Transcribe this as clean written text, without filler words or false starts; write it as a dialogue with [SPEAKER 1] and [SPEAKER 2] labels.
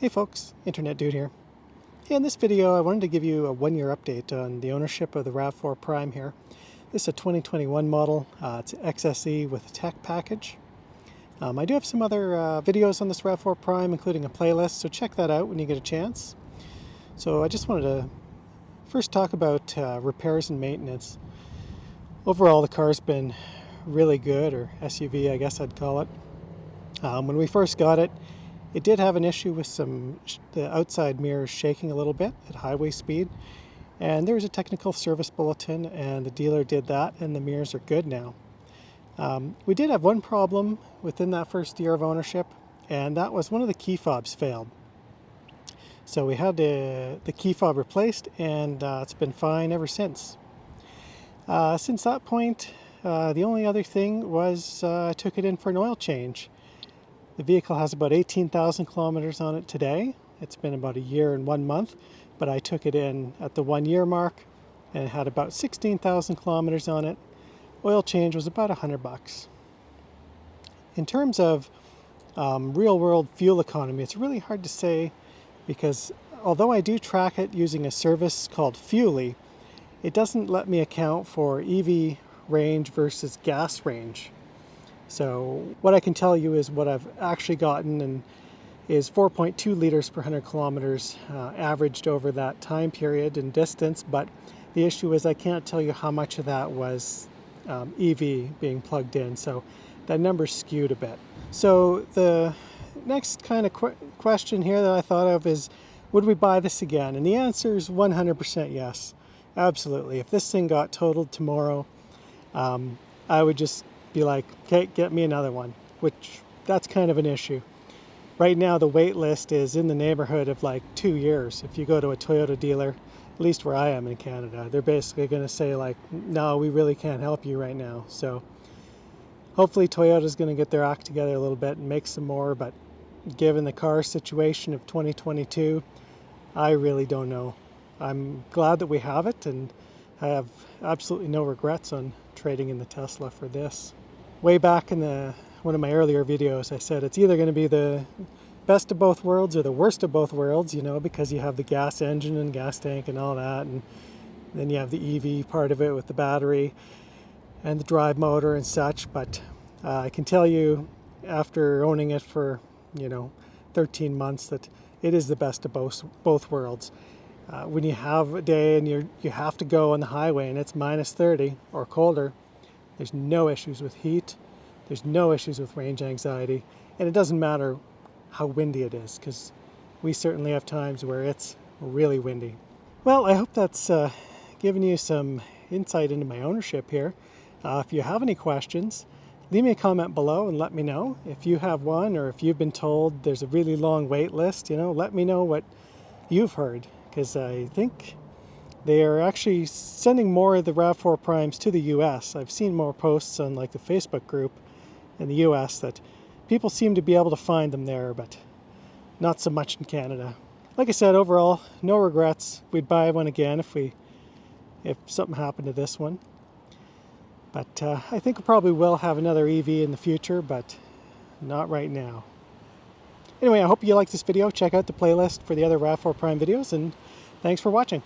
[SPEAKER 1] Hey folks, Internet Dude here. In this video I wanted to give you a one-year update on the ownership of the RAV4 Prime here. This is a 2021 model. It's an XSE with a tech package. I do have some other videos on this RAV4 Prime, including a playlist, so check that out when you get a chance. So I just wanted to first talk about repairs and maintenance. Overall the car's been really good, or SUV I guess I'd call it. When we first got it, it did have an issue with the outside mirrors shaking a little bit at highway speed, and there was a technical service bulletin and the dealer did that and the mirrors are good now. We did have one problem within that first year of ownership, and that was one of the key fobs failed. So we had the key fob replaced, and it's been fine ever since. Since that point, the only other thing was I took it in for an oil change. The vehicle has about 18,000 kilometers on it today. It's been about a year and 1 month, but I took it in at the 1 year mark and it had about 16,000 kilometers on it. Oil change was about $100. In terms of real world fuel economy, it's really hard to say because although I do track it using a service called Fuely, it doesn't let me account for EV range versus gas range. So what I can tell you is what I've actually gotten and is 4.2 liters per 100 kilometers averaged over that time period and distance, but the issue is I can't tell you how much of that was EV being plugged in, so that number's skewed a bit. So the next kind of question here that I thought of is, would we buy this again? And the answer is 100% yes, absolutely. If this thing got totaled tomorrow, I would just be like, okay, get me another one, which that's kind of an issue. Right now the wait list is in the neighborhood of like 2 years. If you go to a Toyota dealer, at least where I am in Canada, they're basically going to say like, no, we really can't help you right now. So hopefully Toyota's going to get their act together a little bit and make some more, but given the car situation of 2022, I really don't know. I'm glad that we have it, and I have absolutely no regrets on trading in the Tesla for this. Way back in one of my earlier videos, I said it's either going to be the best of both worlds or the worst of both worlds, you know, because you have the gas engine and gas tank and all that, and then you have the EV part of it with the battery and the drive motor and such. But I can tell you after owning it for 13 months that it is the best of both worlds. When you have a day and you have to go on the highway and it's minus 30 or colder, there's no issues with heat, there's no issues with range anxiety, and it doesn't matter how windy it is, because we certainly have times where it's really windy. Well, I hope that's given you some insight into my ownership here. If you have any questions, leave me a comment below and let me know. If you have one, or if you've been told there's a really long wait list, let me know what you've heard, because I think they are actually sending more of the RAV4 Primes to the US. I've seen more posts on like the Facebook group in the US that people seem to be able to find them there, but not so much in Canada. Like I said, overall, no regrets. We'd buy one again if something happened to this one. But I think we probably will have another EV in the future, but not right now. Anyway, I hope you liked this video. Check out the playlist for the other RAV4 Prime videos, and thanks for watching.